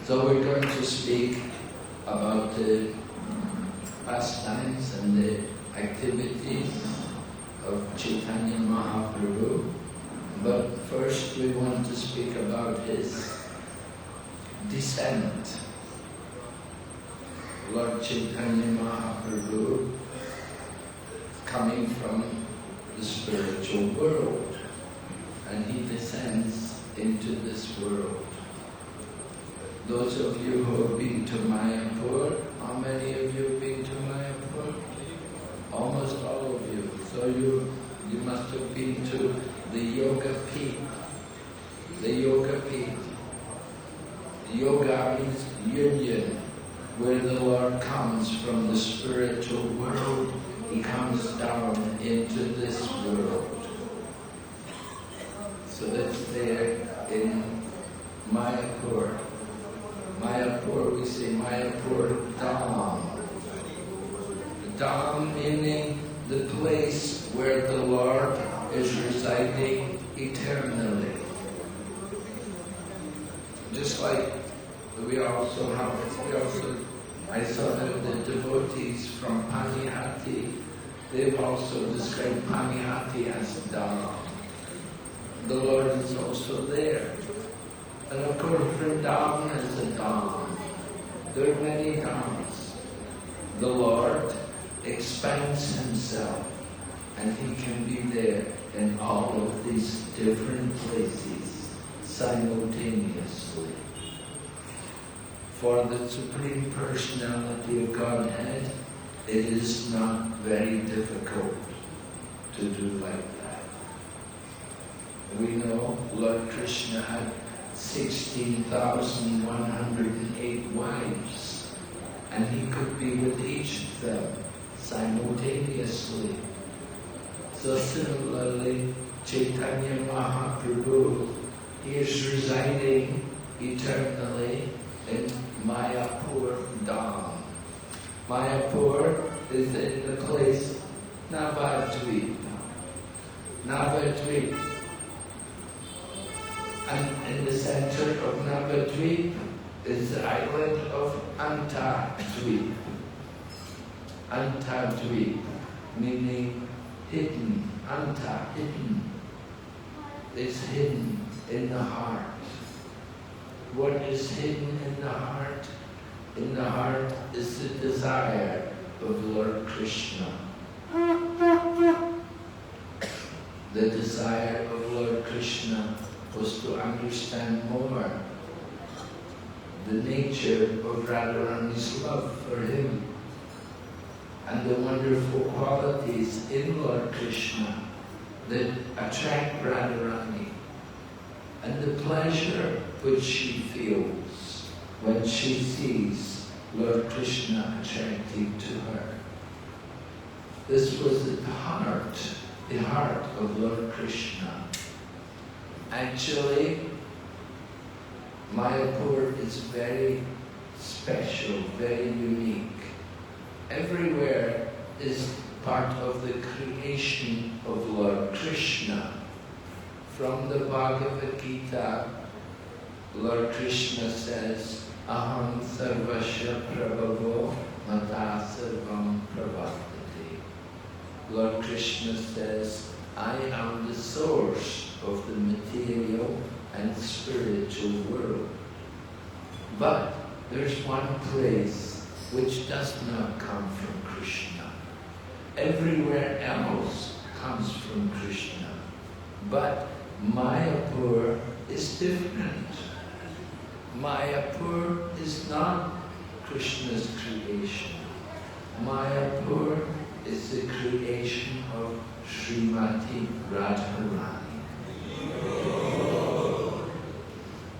So we're going to speak about the pastimes and the activities of Chaitanya Mahaprabhu. But first we want to speak about his descent. Lord Chaitanya Mahaprabhu coming from the spiritual world, and he descends into this world. Those of you who have been to Mayapur, how many of you have been to Mayapur? Almost all of you. So you must have been to the Yoga Peeth. The Yoga Peeth. Yoga means union, where the Lord comes from the spiritual world. He comes down into this world. So that's there in Mayapur. Mayapur, we say Mayapur Dham. Dham meaning the place where the Lord is residing eternally. Just like I saw that the devotees from Panihati, they've also described Panihati as Dham. The Lord is also there. And of course, Vrindavan is a Dham. There are many Dhams. The Lord expands Himself, and He can be there in all of these different places simultaneously. For the Supreme Personality of Godhead, it is not very difficult to do like that. We know Lord Krishna had 16,108 wives, and he could be with each of them simultaneously. So similarly, Chaitanya Mahaprabhu, he is residing eternally in Mayapur Dham. Mayapur is in the place Navadvip. Navadvip. And in the center of Navadvip is the island of Antadvip. Antadvip, meaning hidden. Anta, hidden. It's hidden in the heart. What is hidden in the heart? In the heart is the desire of Lord Krishna. The desire of Lord Krishna was to understand more the nature of Radharani's love for him and the wonderful qualities in Lord Krishna that attract Radharani and the pleasure which she feels when she sees Lord Krishna attracted to her. This was the heart of Lord Krishna. Actually, Mayapur is very special, very unique. Everywhere is part of the creation of Lord Krishna. From the Bhagavad Gita, Lord Krishna says, Aham sarvasya prabhavo mata sarvam pravartate. Lord Krishna says, I am the source of the material and spiritual world. But there's one place which does not come from Krishna. Everywhere else comes from Krishna. But Mayapur is different. Mayapur is not Krishna's creation. Mayapur is the creation of Srimati Radharani.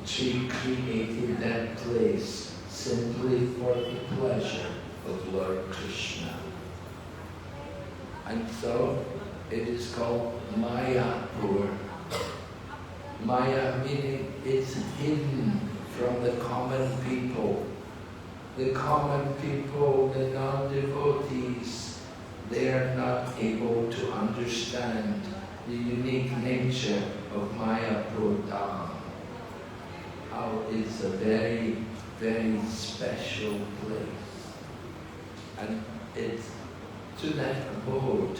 She created that place simply for the pleasure of Lord Krishna. And so it is called Mayapur. Maya meaning it's hidden from the common people. The common people, the non-devotees, they are not able to understand the unique nature of Mayapur Dham. How it's a very, very special place. And it's to that abode,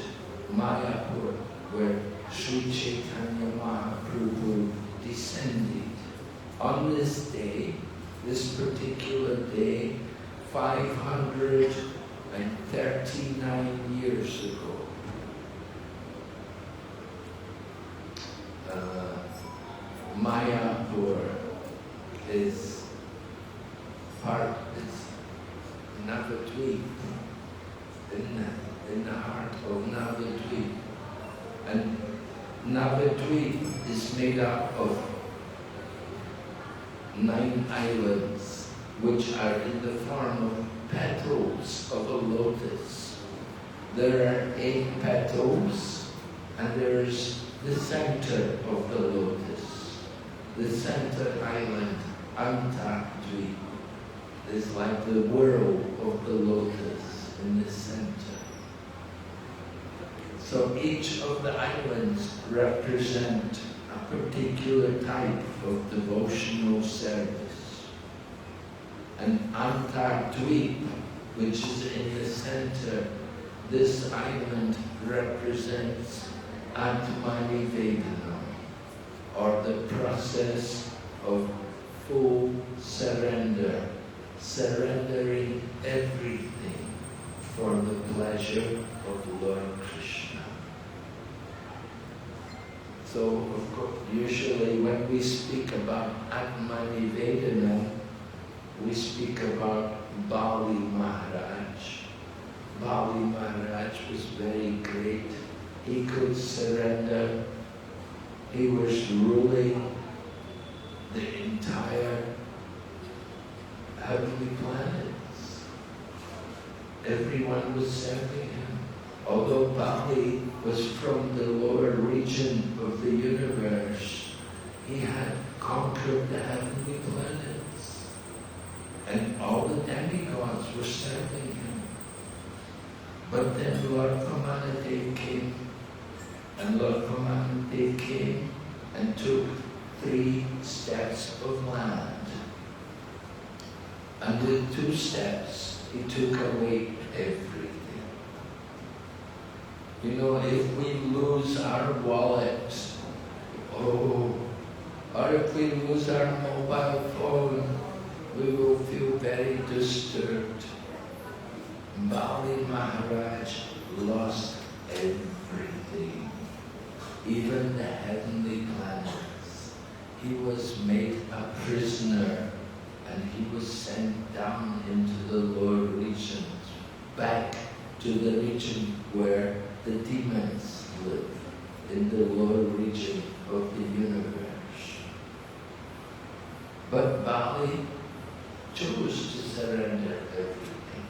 Mayapur, where Sri Chaitanya Mahaprabhu descended. On this day, this particular day, 539 years ago, Mayapur is part, it's Navadvip, in the heart of Navadvip. And Navadvip is made up of 9 islands, which are in the form of petals of a lotus. There are 8 petals, and there's the center of the lotus. The center island, Antadvip, is like the whirl of the lotus in the center. So each of the islands represent a particular type of devotional service. And Antadvip, which is in the center, this island represents Atmanivedana, or the process of full surrender, surrendering everything for the pleasure of Lord Krishna. So, of course, usually when we speak about Atmanivedana, we speak about Bali Maharaj. Bali Maharaj was very great. He could surrender. He was ruling the entire heavenly planets. Everyone was serving him. Although Bali was from the lower region of the universe, he had conquered the heavenly planets. And all the demigods were serving him. But then Lord Pramanadev came, and Lord Pramanadev came and took 3 steps of land. And with 2 steps, he took away everything. You know, if we lose our wallet, or if we lose our mobile phone, we will feel very disturbed. Bali Maharaj lost everything, even the heavenly planets. He was made a prisoner and he was sent down into the lower regions, back to the region where the demons live, in the lower region of the universe. But Bali chose to surrender everything.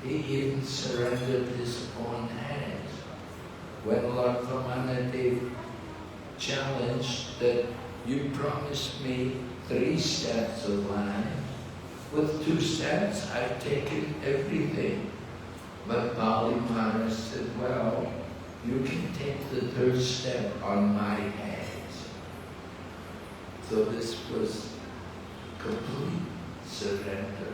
He even surrendered his own head. When Lord Vamanadev challenged that you promised me 3 steps of land, with 2 steps I've taken everything. But Bali Maharaj said, well, you can take the 3rd step on my head. So this was complete surrender.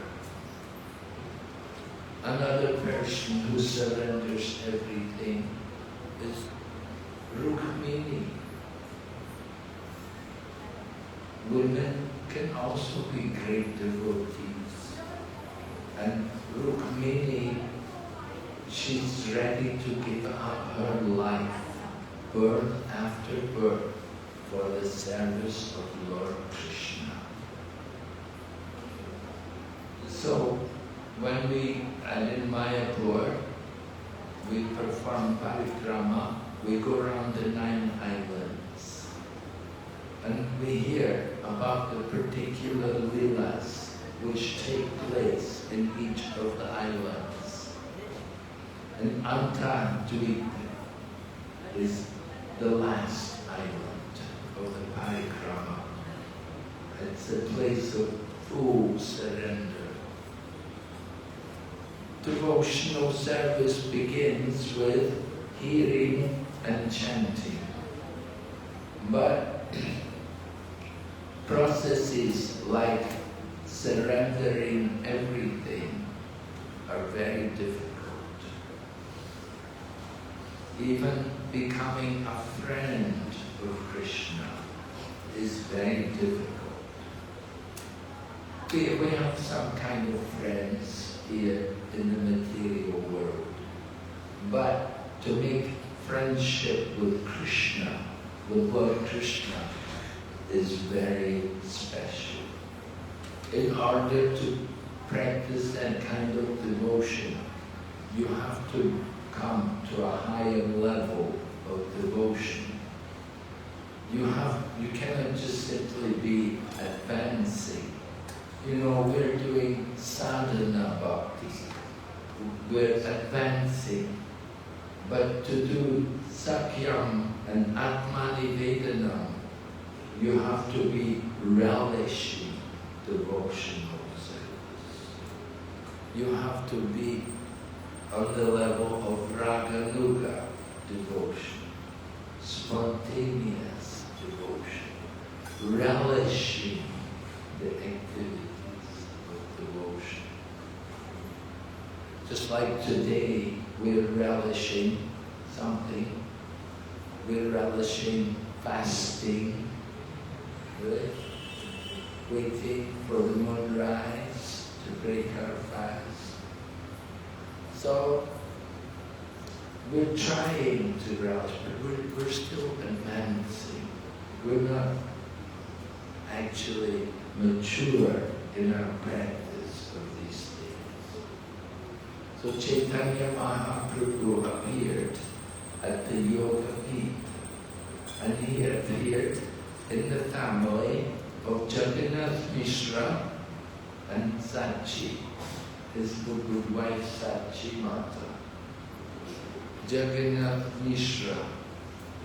Another person who surrenders everything is Rukmini. Women can also be great devotees. And Rukmini, she's ready to give up her life, birth after birth, for the service of Lord Krishna. So, when we, and in Mayapur, we perform parikrama, we go around the 9 islands. And we hear about the particular leelas which take place in each of the islands. And Antardvip is the last island of the parikrama. It's a place of full surrender. Devotional service begins with hearing and chanting. But processes like surrendering everything are very difficult. Even becoming a friend of Krishna is very difficult. We have some kind of friends here in the material world, but to make friendship with Krishna, with Lord Krishna, is very special. In order to practice that kind of devotion, you have to come to a higher level of devotion. You cannot just simply be advancing. You know, we're doing sadhana bhakti. We're advancing. But to do sakyam and atmanivedanam, you have to be relishing devotional service. You have to be on the level of raganuga devotion, spontaneous devotion, relishing the activities of devotion. Just like today, we're relishing something. We're relishing fasting, right? Waiting for the moonrise to break our fast. So, we're trying to relish, but we're still advancing. We're not actually mature in our practice of these things. So Chaitanya Mahaprabhu appeared at the Yoga Peeth, and he appeared in the family of Jagannath Mishra and Sachi, his good wife Sachi Mata. Jagannath Mishra,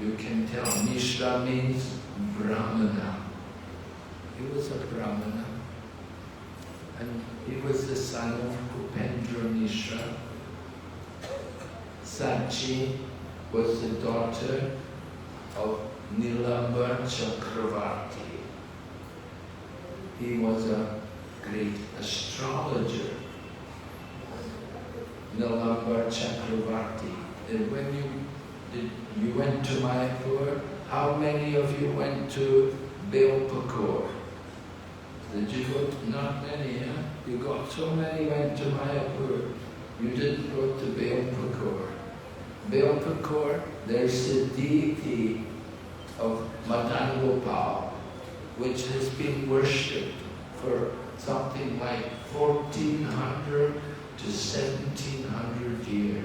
you can tell, Mishra means Brahmana. He was a Brahmana, and he was the son of Upendra Mishra. Sachi was the daughter of Nilambar Chakravarti. He was a great astrologer. Nilambar Chakravarti. And when you went to Mayapur, how many of you went to Belpakor? Did you go? Not many, huh? You got so many went to Mayapur. You didn't go to Belpakor. Belpakor, there's the deity of Madan Gopal, which has been worshipped for something like 1400 to 1700 years.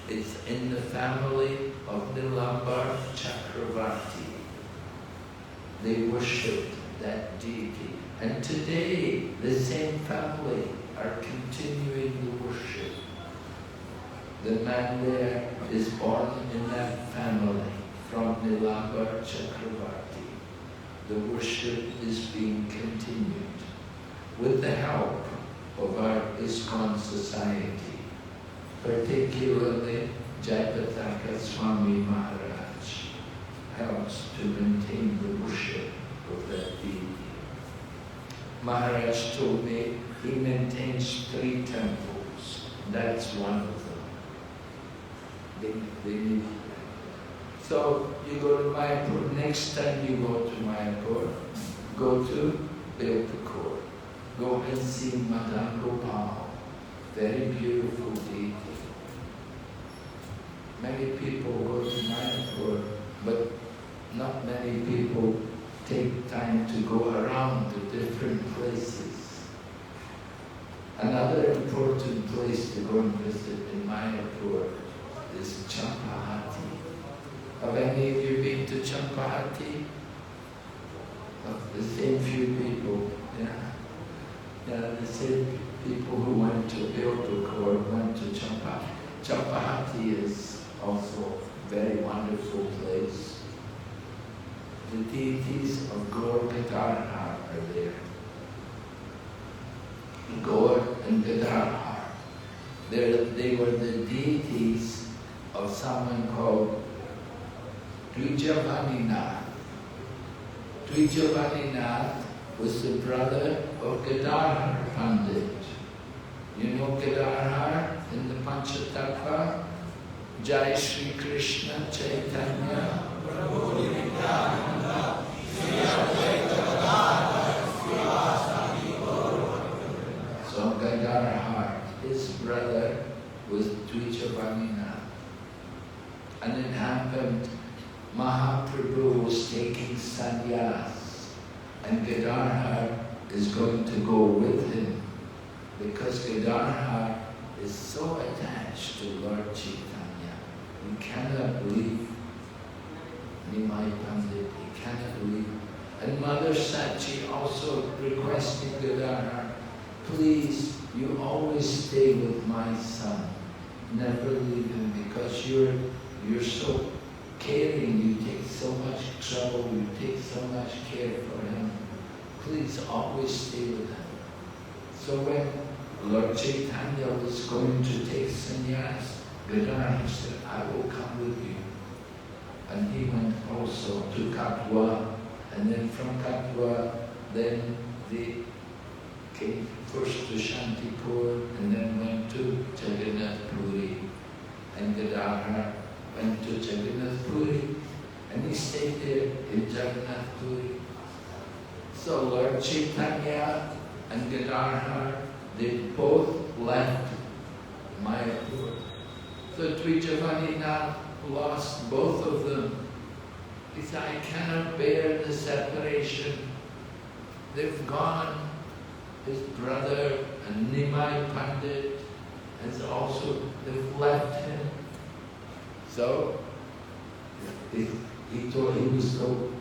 It's in the family of Nilambar Chakravarti. They worshipped that deity. And today, the same family are continuing the worship. The man there is born in that family from Nilambar Chakravarti. The worship is being continued with the help of our ISKCON society, particularly Jayapataka Swami Maharaj helps to maintain the worship of that deity. Maharaj told me he maintains 3 temples. That's one of them. They need. So you go to Mayapur. Next time you go to Mayapur, go to Belpakor. Go and see Madan Gopal. Very beautiful deity. Many people go to Mayapur, but not many people take time to go around to different places. Another important place to go and visit in Mayapur is Champahati. Have any of you been to Champahati? The same few people, yeah, the same people who went to Belpakor went to Champahati. Champahati is also a very wonderful place. The deities of Gaur Gadadhar are there. Gaur and Gadadhar. They were the deities of someone called Dvijavaninath. Dvijavaninath was the brother of Gadadhar Pandit. You know Gadadhar in the Panchatattva? Jai Shri Krishna Chaitanya Prabhu Nityananda Shri Advaita Gadadhar Srivasadi Gaura. So Gadadhar, his brother was Dvijavaninath. And it happened, Mahaprabhu was taking sannyas, and Gadadhar is going to go with him, because Gadadhar is so attached to Lord Chaitanya. He cannot leave Nimai Pandit, he cannot leave. And Mother Sachi also requesting Gadadhar, please, you always stay with my son. Never leave him, because you're so caring, you take so much trouble, you take so much care for him. Please always stay with him. So when Lord Chaitanya was going to take sannyas, Gadadhar said, I will come with you. And he went also to Katwa, and then from Katwa, then they came first to Shantipur, and then went to Jagannath Puri. And Gadadhar went to Jagannath Puri, and he stayed there in Jagannath Puri. So Lord Chaitanya and Gadadhar, they both left Mayapur. So Dvijavaninath lost both of them. He said, I cannot bear the separation. They've gone. His brother and Nimai Pandit has also, they've left him. So he told he was to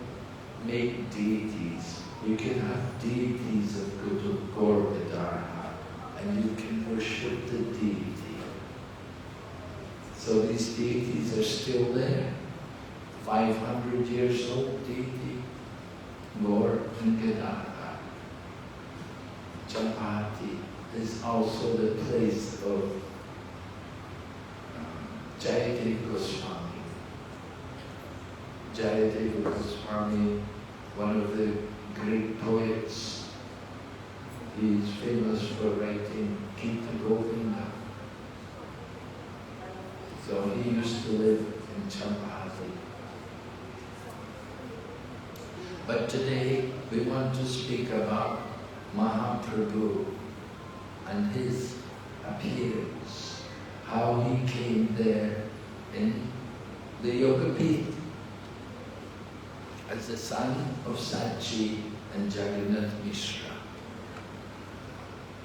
make deities. You can have deities of Gaur Gadadhar, and you can worship the deity. So these deities are still there. 500 years old deity, Gaur and Gadadhar. Champahati is also the place of Jayadeva Goswami. Jayadeva Goswami, one of the great poets. He is famous for writing Gita Govinda. So he used to live in Champahati. But today we want to speak about Mahaprabhu and his appearance, how he came there in the Yogapeeth as the son of Sachi and Jagannath Mishra.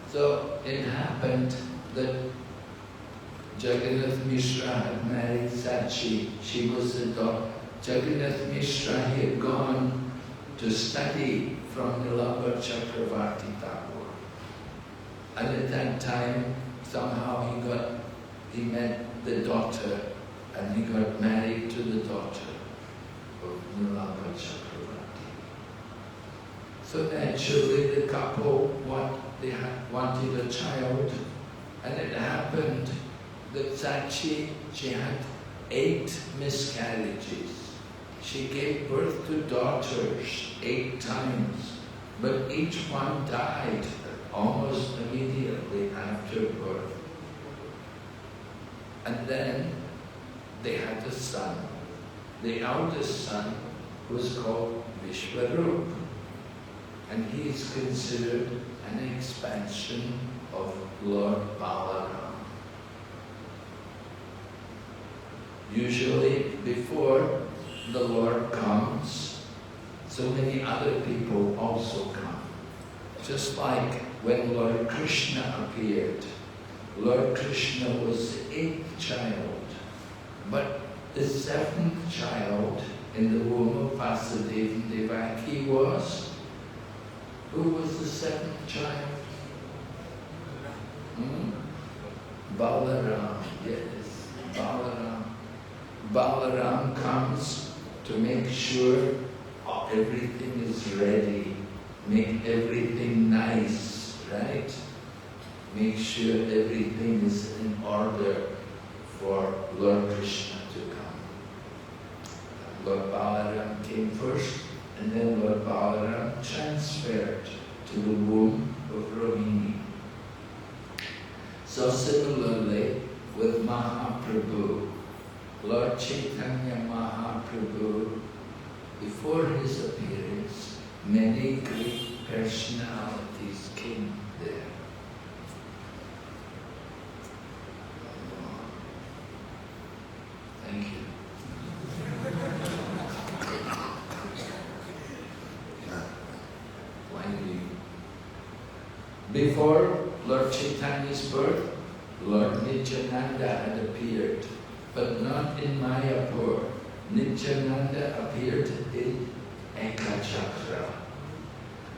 So it happened that Jagannath Mishra had married Sachi. She was the daughter. Jagannath Mishra, he had gone to study from Nilambara Chakravarti Thakur. And at that time, somehow he met the daughter and he got married to the daughter of Nilambara Chakravarti. So naturally the couple wanted a child, and it happened that Sachi, she had 8 miscarriages. She gave birth to daughters 8 times, but each one died almost immediately after birth. And then they had a son. The eldest son was called Vishwarup, and he is considered an expansion of Lord Balaram. Usually before the Lord comes, so many other people also come. Just like when Lord Krishna appeared. Lord Krishna was the 8th child, but the 7th child in the womb of Vasudeva and Devaki was? Who was the 7th child? Balaram, yes, Balaram. Balaram comes to make sure everything is ready, make everything nice, right? Make sure everything is in order for Lord Krishna to come. Lord Balaram came first, and then Lord Balaram transferred to the womb of Rohini. So similarly with Mahaprabhu, Lord Chaitanya Mahaprabhu, before his appearance, many great personalities came there. Thank you. Before Lord Chaitanya's birth, Lord Nityananda had appeared, but not in Mayapur. Nityananda appeared in Ekachakra.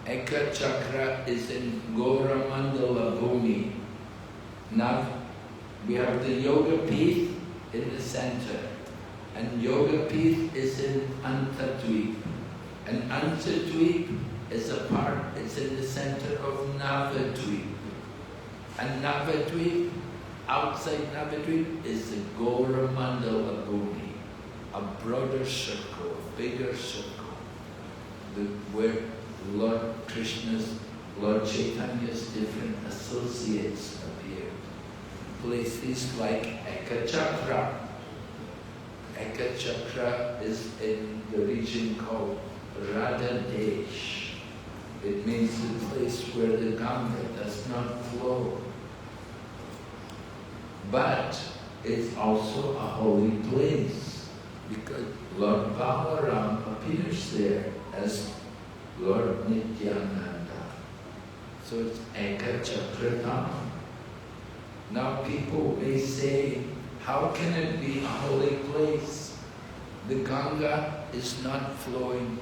Ekachakra is in Gauramandala Bhumi. Now we have the Yogapeeth in the center, and Yogapeeth is in Antadweep. And Antadweep is it's in the center of Navadweep. And Navadweep, outside Navadweep, is the Gauramandala Bhumi, a broader circle, a bigger circle, where Lord Krishna's, Lord Chaitanya's different associates appeared. Places like Ekachakra. Ekachakra is in the region called Radhadesh. It means the place where the Ganga does not flow. But it's also a holy place because Lord Balaram appears there as Lord Nityananda. So it's Ekachakra Dham. Now people may say, how can it be a holy place? The Ganga is not flowing.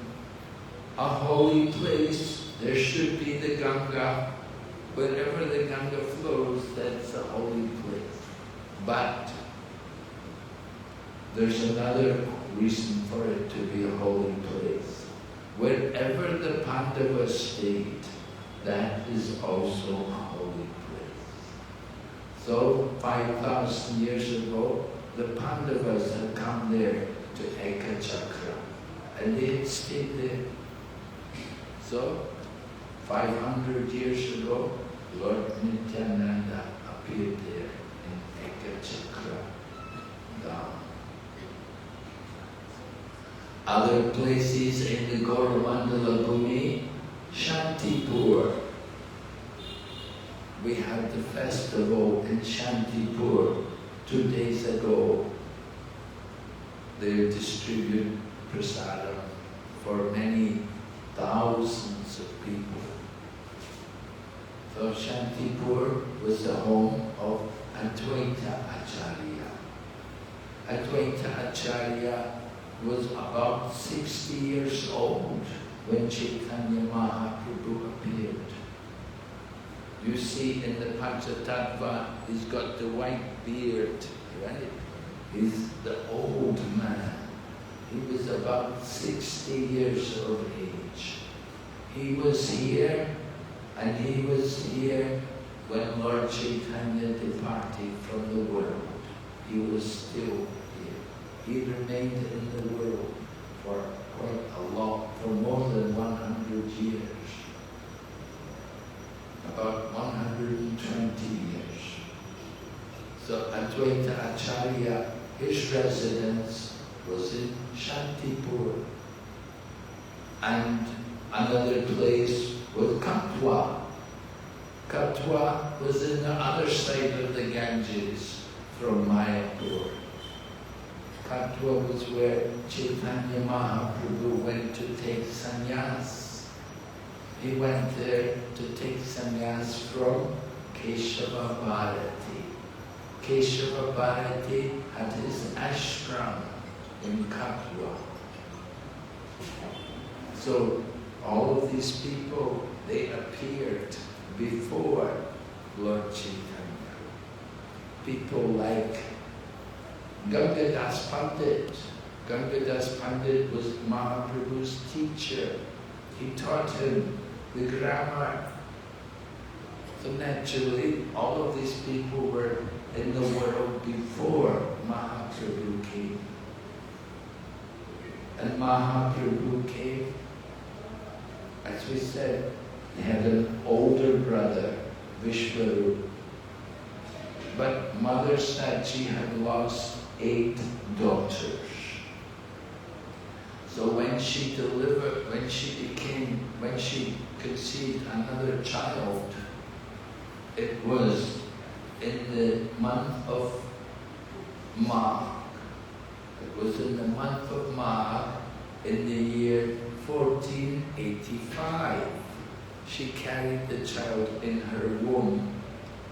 A holy place, there should be the Ganga. Wherever the Ganga flows, that's a holy place. But there's another reason for it to be a holy place. Wherever the Pandavas stayed, that is also a holy place. So 5,000 years ago, the Pandavas had come there to Ekachakra. and they had stayed there. So, 500 years ago, Lord Nityananda appeared there in Ekachakra Dham. Other places in the Gauravandala Bhumi, Shantipur. We had the festival in Shantipur 2 days ago. They distribute prasadam for many thousands of people. So Shantipur was the home of Advaita Acharya. Advaita Acharya was about 60 years old when Chaitanya Mahaprabhu appeared. You see in the Panchatattva, he's got the white beard, right? He's the old man. He was about 60 years of age. He was here, and he was here when Lord Chaitanya departed from the world. He was still here. He remained in the world for quite a lot, for more than 100 years. About 120 years. So Advaita Acharya, his residence was in Shantipur. And another place was Katwa. Katwa was in the other side of the Ganges from Mayapur. Katwa was where Chaitanya Mahaprabhu went to take sannyas. He went there to take sannyas from Keshava Bharati. Keshava Bharati had his ashram in Katwa. So all of these people, they appeared before Lord Chaitanya. People like Gangadas Pandit. Gangadas Pandit was Mahaprabhu's teacher. He taught him the grammar. So naturally, all of these people were in the world before Mahaprabhu came. And Mahaprabhu came, as we said, he had an older brother, Vishwarup. But Mother Sachi had lost 8 daughters. So when she conceived another child, it was in the month of Magh. It was in the month of Magh in the year 1485. She carried the child in her womb,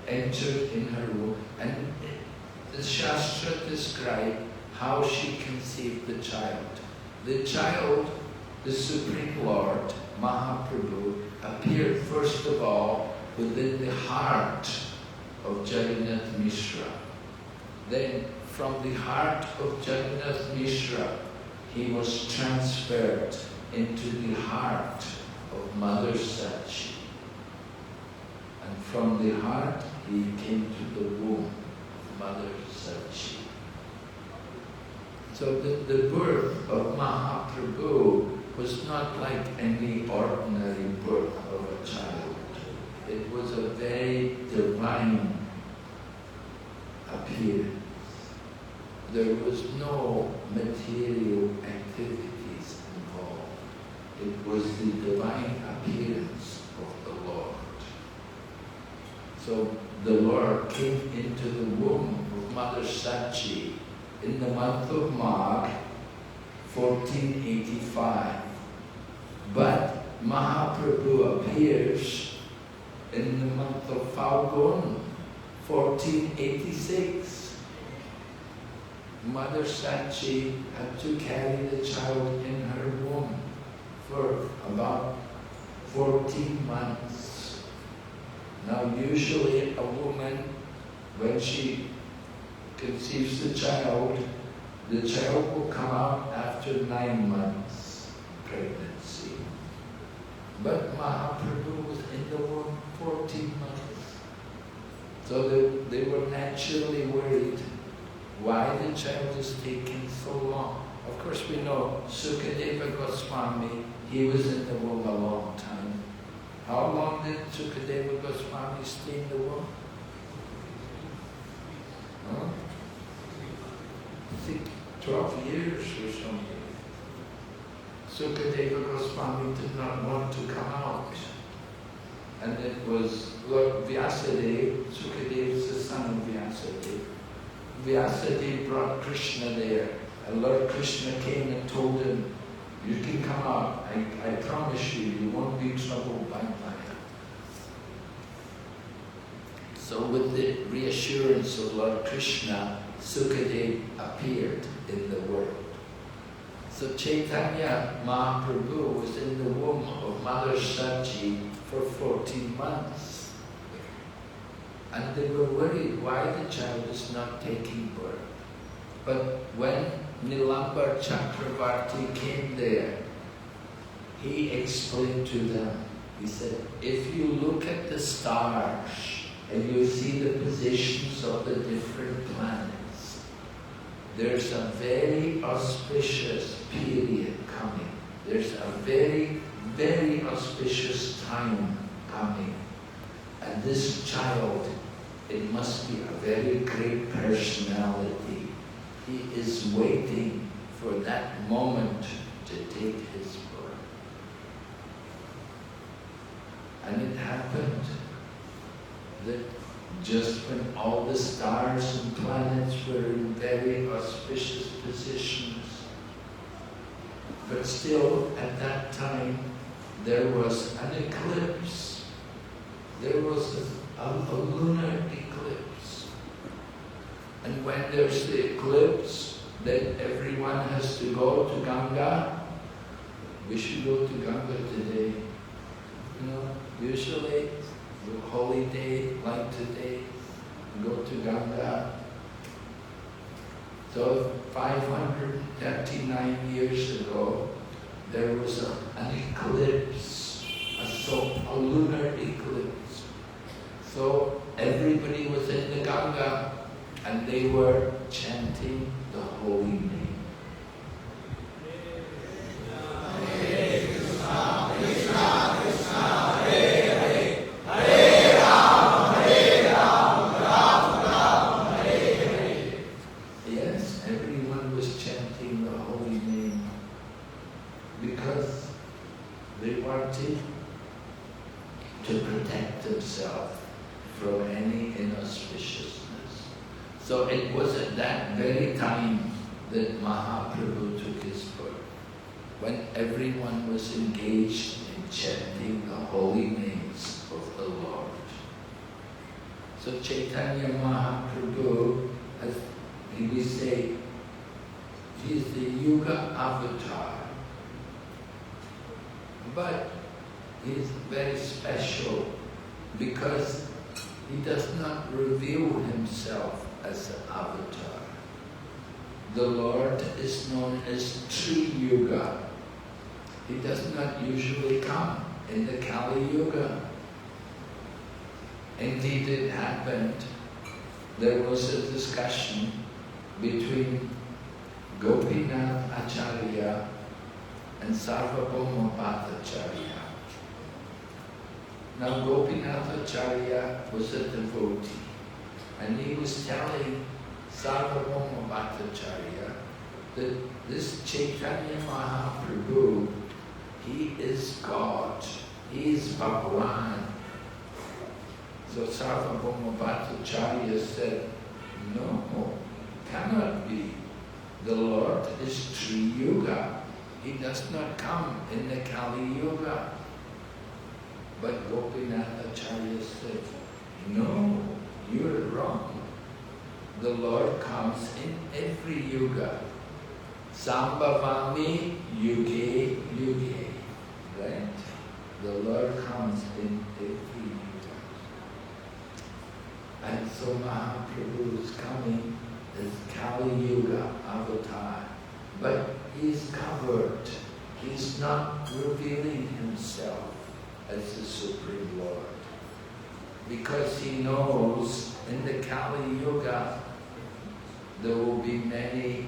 entered in her womb, and the Shastra described how she conceived the child. The child, the Supreme Lord, Mahaprabhu, appeared first of all within the heart of Jagannath Mishra. Then from the heart of Jagannath Mishra, he was transferred into the heart of Mother Sachi. And from the heart, he came to the womb of Mother Sachi. So the birth of Mahaprabhu was not like any ordinary birth of a child. It was a very divine appearance. There was no material activities involved. It was the divine appearance of the Lord. So the Lord came into the womb of Mother Sachi in the month of Magh, 1485. But Mahaprabhu appears in the month of Falgun, 1486. Mother Sachi had to carry the child in her womb for about 14 months. Now usually a woman, when she conceives the child will come out after 9 months pregnancy. But Mahaprabhu was in the womb 14 months. So they were naturally worried why the child is taking so long. Of course we know Sukadeva Goswami, he was in the womb a long time. How long did Sukadeva Goswami stay in the womb? Huh? I think 12 years or something. Sukadeva Goswami did not want to come out. And it was Lord Vyasadeva, Sukadeva is the son of Vyasadeva. Vyasadeva brought Krishna there. And Lord Krishna came and told him, you can come out. I promise you, you won't be troubled by Maya. So with the reassurance of Lord Krishna, Sukadeva appeared in the world. So Chaitanya Mahaprabhu was in the womb of Mother Sachi for 14 months. And they were worried why the child is not taking birth. But when Nilambar Chakravarti came there, he explained to them, he said, if you look at the stars and you see the positions of the different planets, there's a very auspicious period coming. There's a very, very auspicious time coming. And this child, it must be a very great personality. He is waiting for that moment to take his birth. And it happened that just when all the stars and planets were in very auspicious positions, but still at that time there was an eclipse. There was a lunar eclipse. And when there's the eclipse, then everyone has to go to Ganga. We should go to Ganga today. You know, usually, a holy day like today, go to Ganga. So 539 years ago, there was an eclipse, a lunar eclipse. So everybody was in the Ganga, and they were chanting the holy name. Yes, everyone was chanting the holy name because they wanted to protect themselves from any inauspiciousness. So it was at that very time that Mahaprabhu took his birth, when everyone was engaged in chanting the holy names of the Lord. So Chaitanya Mahaprabhu, as we say, he is the Yuga avatar. But he is very special because he does not reveal himself as an avatar. The Lord is known as Tri Yuga. He does not usually come in the Kali Yuga. Indeed, it happened. There was a discussion between Gopinath Acharya and Sarvabhauma Bhattacharya. Now Gopinath Acharya was a devotee, and he was telling Sarvabhauma Bhattacharya that this Chaitanya Mahaprabhu, he is God, he is Bhagwan. So Sarvabhauma Bhattacharya said, no, cannot be. The Lord is Tri Yuga. He does not come in the Kali Yuga. But Gopinath Acharya said, no, you're wrong. The Lord comes in every yuga. Sambhavami yuge yuge. Right? The Lord comes in every yuga. And so Mahaprabhu is coming as Kali Yuga avatar. But he is covered. He is not revealing himself as the Supreme Lord. Because he knows in the Kali Yuga there will be many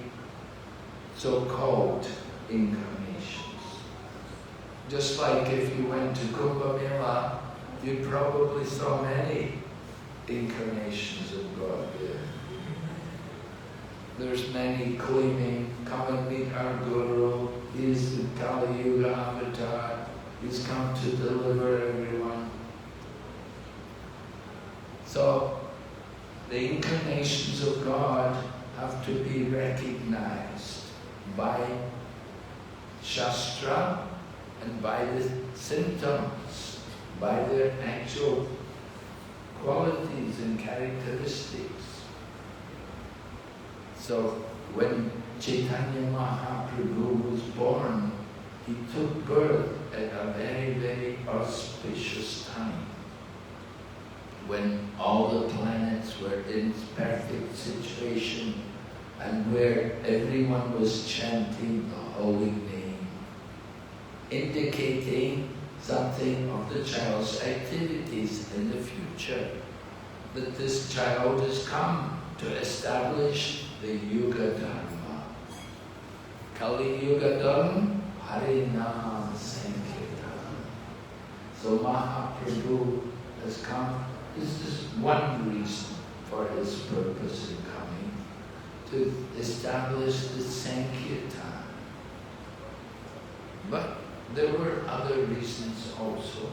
so-called incarnations. Just like if you went to Kumbh Mela, you probably saw many incarnations of God there. There's many claiming, come and meet our Guru, he is the Kali Yuga avatar, he's come to deliver everyone. So, the incarnations of God have to be recognized by Shastra and by the symptoms, by their actual qualities and characteristics. So when Chaitanya Mahaprabhu was born, he took birth at a very, very auspicious time, when all the planets were in perfect situation and where everyone was chanting the holy name, indicating something of the child's activities in the future, that this child has come to establish the Yuga Dharma. Kali Yuga Dharma, Harinam Sankirtan. So Mahaprabhu has come. This is one reason for his purpose in coming, to establish the Sankirtan. But there were other reasons also,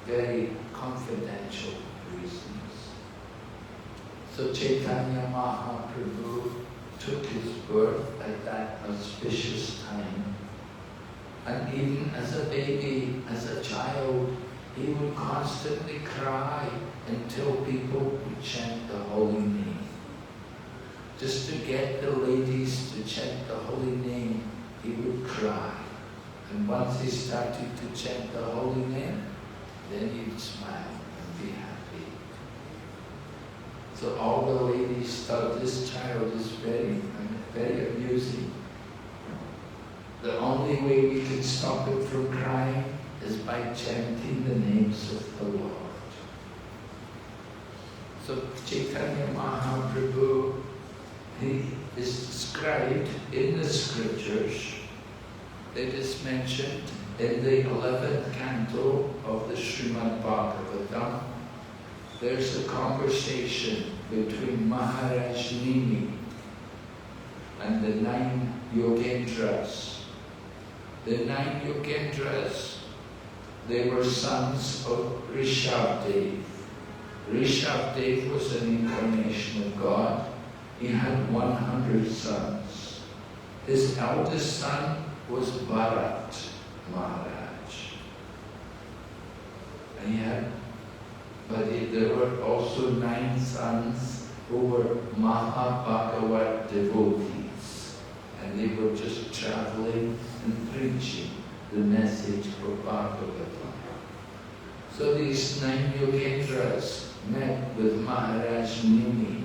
very confidential reasons. So Chaitanya Mahaprabhu took his birth at that auspicious time. And even as a baby, as a child, he would constantly cry until people would chant the holy name. Just to get the ladies to chant the holy name, he would cry. And once he started to chant the holy name, then he'd smile and be happy. So all the ladies thought this child is very, very amusing. The only way we can stop him from crying is by chanting the names of the Lord. So Chaitanya Mahaprabhu, he is described in the scriptures. It is mentioned in the 11th canto of the Srimad Bhagavatam. There's a conversation between Maharaj Nimi and the 9 Yogendras. The 9 Yogendras, they were sons of Rishabdev. Rishabdev was an incarnation of God. He had 100 sons. His eldest son was Bharat Maharaj. And there were also 9 sons who were Mahabhagavat devotees. And they were just traveling and preaching the message of Bhagavatam. So these 9 Yogendras met with Maharaj Nimi.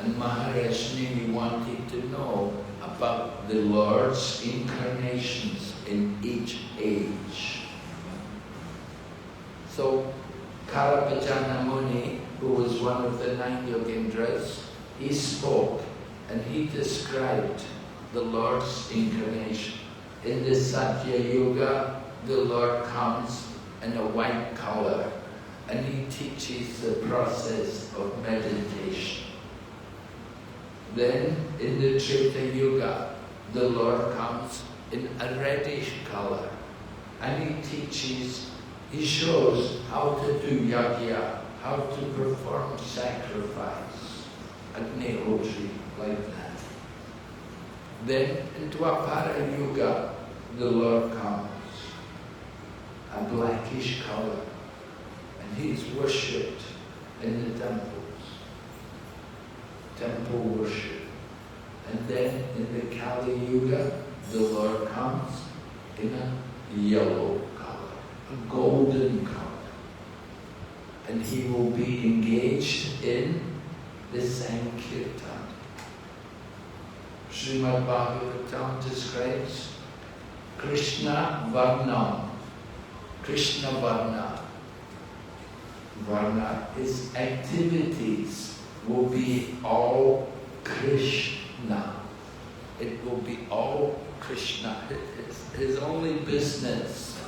And Maharaj Nimi wanted to know about the Lord's incarnations in each age. So Karapajana Muni, who was one of the 9 Yogendras, he spoke and he described the Lord's incarnation. In the Satya Yuga, the Lord comes in a white color and he teaches the process of meditation. Then in the Treta Yuga, the Lord comes in a reddish color and he shows how to do yajna, how to perform sacrifice, Agnihotri, like that. Then in Dwapara Yuga, the Lord comes, a blackish color, and he is worshipped in the temples, temple worship. And then in the Kali Yuga, the Lord comes in a yellow color, a golden color. And he will be engaged in the Sankirtan. Srimad Bhagavatam describes Krishna Varnam. Krishna Varna. Varna, his activities will be all Krishna. Krishna. It will be all Krishna. His only business,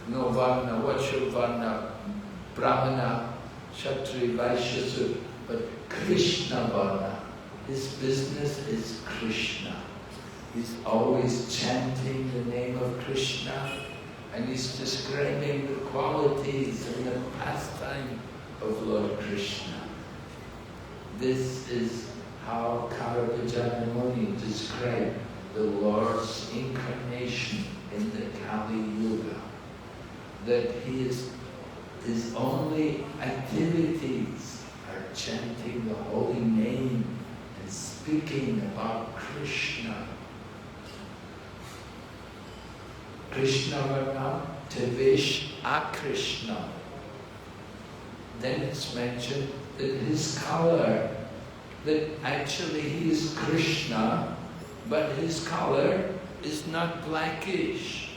no varna, what's your varna? Brahmana, Kshatriya, Vaishya, Sudra, but Krishna varna. His business is Krishna. He's always chanting the name of Krishna, and he's describing the qualities and the pastime of Lord Krishna. This is how Karavajana Muni described the Lord's incarnation in the Kali Yuga. That his only activities are chanting the holy name and speaking about Krishna. Krishna Varnam Tevesh Akrishna. Then it's mentioned that his color, that actually he is Krishna, but his color is not blackish.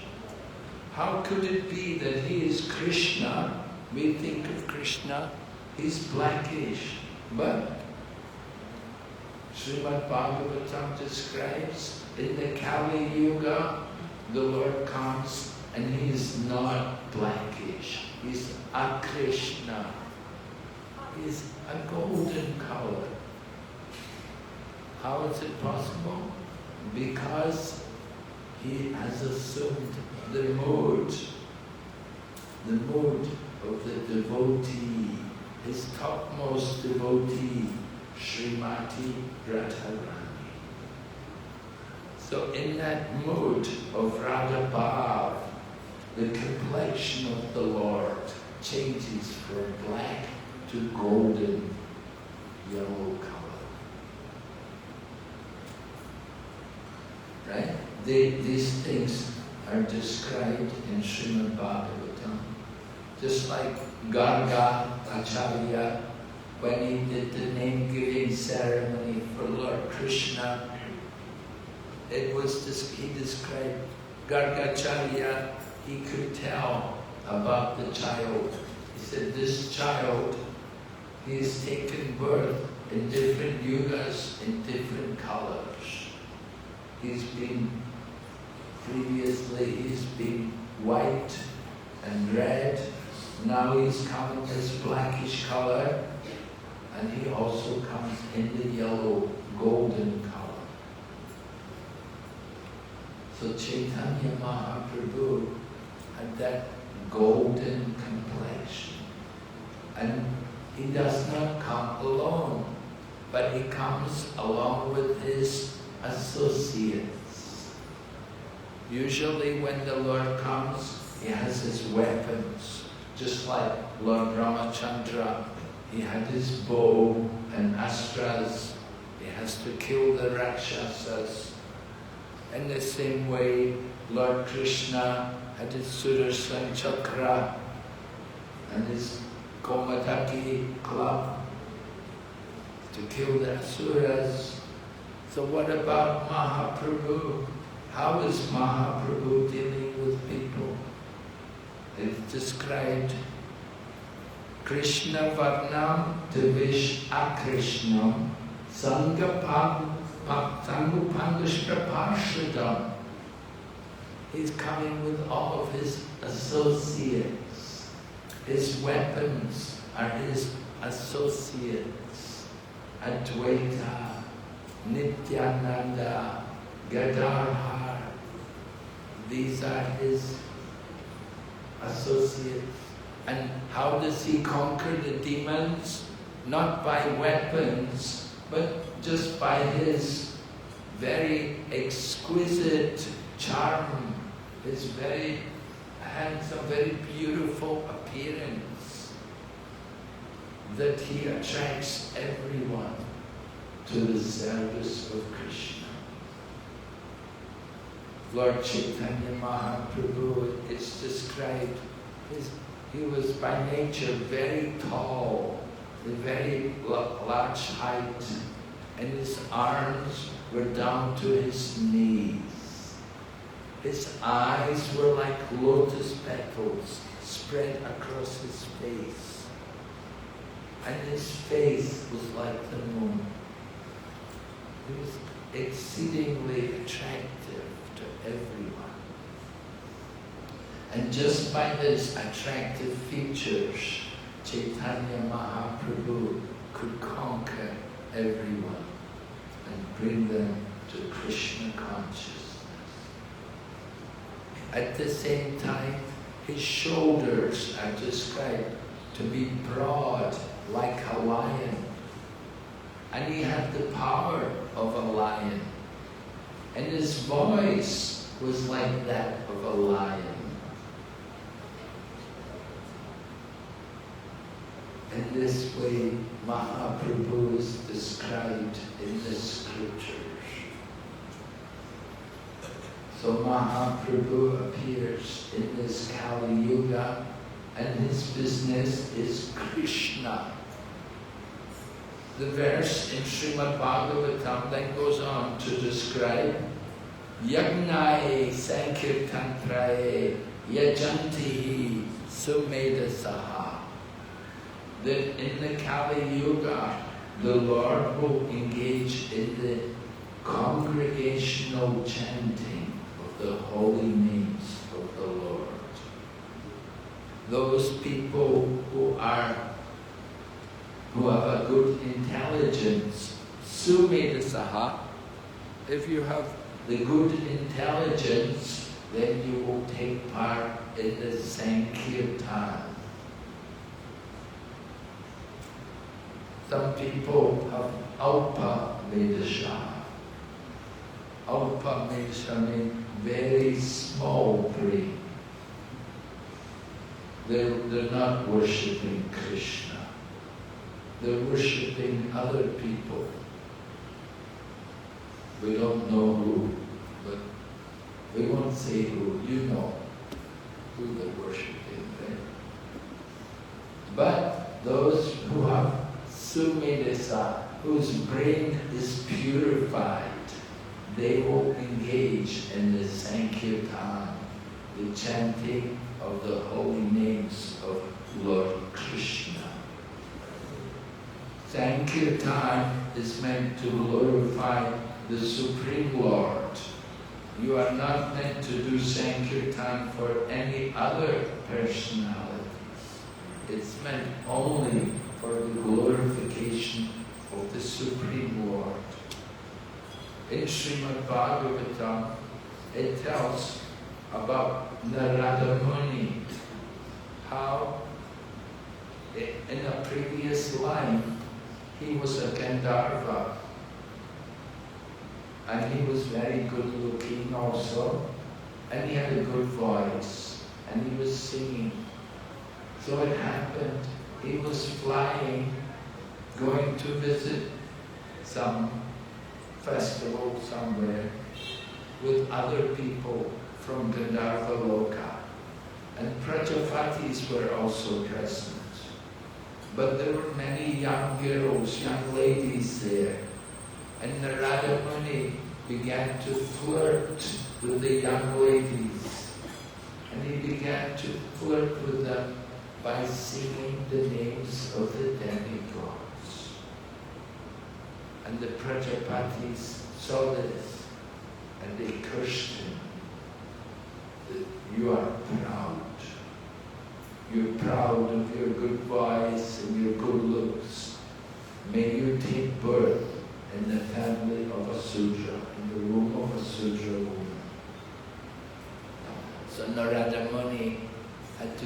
How could it be that he is Krishna? We think of Krishna, he's blackish. But Srimad Bhagavatam describes in the Kali Yuga, the Lord comes and he is not blackish. He's Akrishna. He's a golden color. How is it possible? Because he has assumed the mood of the devotee, his topmost devotee, Srimati Radharani. So in that mood of Radha Bhav, the complexion of the Lord changes from black to golden yellow color. Right? These things are described in Srimad Bhagavatam. Just like Garga Acharya, when he did the name-giving ceremony for Lord Krishna, he described Gargacharya, he could tell about the child. He said, this child, he has taken birth in different yugas, in different colors. Previously he's been white and red, now he's coming this blackish color, and he also comes in the yellow, golden color. So Chaitanya Mahaprabhu had that golden complexion. And he does not come alone, but he comes along with his associates. Usually when the Lord comes, he has his weapons. Just like Lord Ramachandra, he had his bow and astras. He has to kill the Rakshasas. In the same way, Lord Krishna had his Sudarshan Chakra and his Komataki club to kill the Asuras. So what about Mahaprabhu? How is Mahaprabhu dealing with people? It's described, Krishna Varnam Devish Akrishnam Sangapam Parshadam. He's coming with all of his associates. His weapons are his associates. Advaita, Nityananda, Gadadhar. These are his associates. And how does he conquer the demons? Not by weapons, but just by his very exquisite charm, his very handsome, very beautiful appearance, that he attracts everyone to the service of Krishna. Lord Chaitanya Mahaprabhu is described, he was by nature very tall, a very large height, and his arms were down to his knees. His eyes were like lotus petals spread across his face, and his face was like the moon. He was exceedingly attractive to everyone. And just by these attractive features, Chaitanya Mahaprabhu could conquer everyone and bring them to Krishna consciousness. At the same time, his shoulders are described to be broad like a lion, and he had the power of a lion, and his voice was like that of a lion. In this way, Mahaprabhu is described in the scriptures. So Mahaprabhu appears in this Kali Yuga, and his business is Krishna. The verse in Srimad Bhagavatam then goes on to describe Yagnaye Sankirtantraye Yajantihi Sumedasaha. That in the Kali Yuga, the Lord will engage in the congregational chanting of the holy names of the Lord. Those people who have a good intelligence, Sumedasaha, if you have the good intelligence, then you will take part in the Sankirtan. Some people have Alpa Vedasha. Alpa Vedasha means very small brain. They're not worshipping Krishna. They're worshipping other people. We don't know who, but we won't say who. You know who they're worshipping, right? But those who have Sumedasa, whose brain is purified, they will engage in the Sankirtan, the chanting of the holy names of Lord Krishna. Sankirtan is meant to glorify the Supreme Lord. You are not meant to do Sankirtan for any other personalities. It's meant only for the glorification of the Supreme Lord. In Srimad Bhagavatam, it tells about Narada Muni, how in a previous life he was a Gandharva, and he was very good looking also, and he had a good voice, and he was singing. So it happened, he was flying, going to visit some festival somewhere with other people from Gandharva Loka, and Prajapatis were also present. But there were many young girls, young ladies there, and Narada Muni began to flirt with the young ladies, and he began to flirt with them by singing the names of the demigods. And the Prajapatis saw this, and they cursed him. That you are proud. You're proud of your good voice and your good looks. May you take birth in the family of a Sudra, in the womb of a Sudra woman. So Narada Muni had to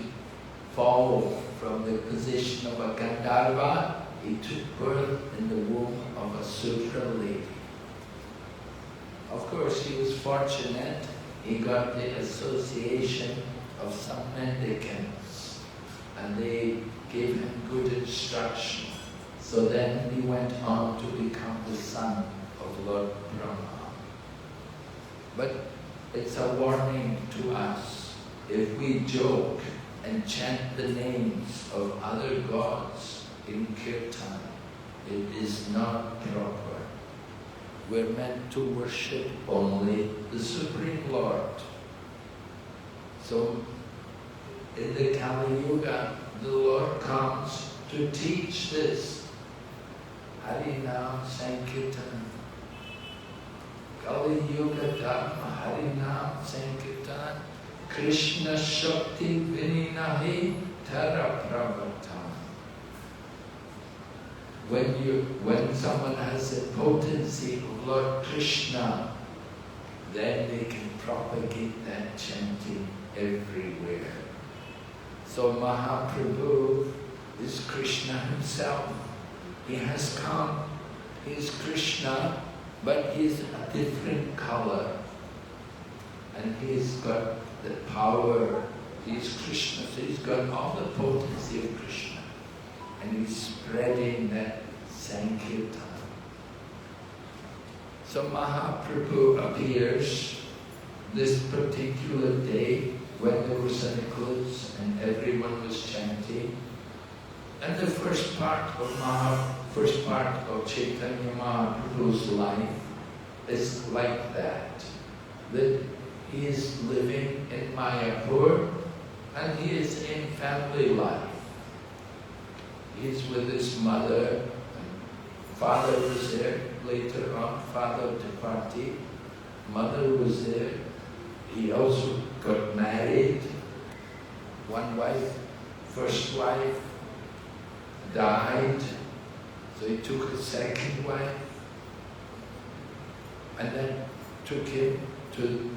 fall from the position of a Gandharva. He took birth in the womb of a Sudra lady. Of course, he was fortunate. He got the association of some mendicants, and they gave him good instruction. So then he went on to become the son of Lord Brahma. But it's a warning to us. If we joke and chant the names of other gods in Kirtan, it is not proper. We're meant to worship only the Supreme Lord. So in the Kali Yuga, the Lord comes to teach this Harinam Sankirtan. Kali Yuga Dharma Harinam Sankirtan Krishna Shakti Vininahi Tara Pravatam. When someone has the potency of Lord Krishna, then they can propagate that chanting everywhere. So Mahaprabhu is Krishna himself. He has come, he is Krishna, but he is a different color. And he's got the power, he's Krishna, so he's got all the potency of Krishna. And he's spreading that Sankirtan. So Mahaprabhu appears this particular day when there was an eclipse and everyone was chanting. And the first part of Chaitanya Mahaprabhu's life is like that. That he is living in Mayapur and he is in family life. He is with his mother. Father was there later on, father departed. Mother was there. He also got married. One wife, first wife, died. So he took a second wife. And then took him to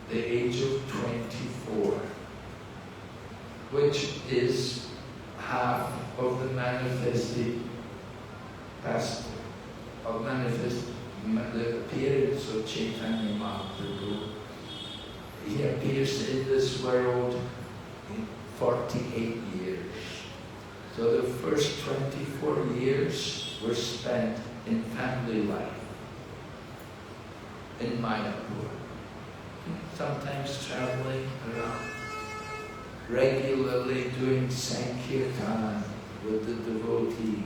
the age of 24, which is half of the manifested past of the appearance of Chaitanya Mahaprabhu. He appears in this world in 48 years. So the first 24 years were spent in family life in Mayapur, sometimes traveling around, regularly doing Sankirtan with the devotees,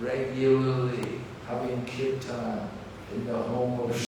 regularly having Kirtan in the home of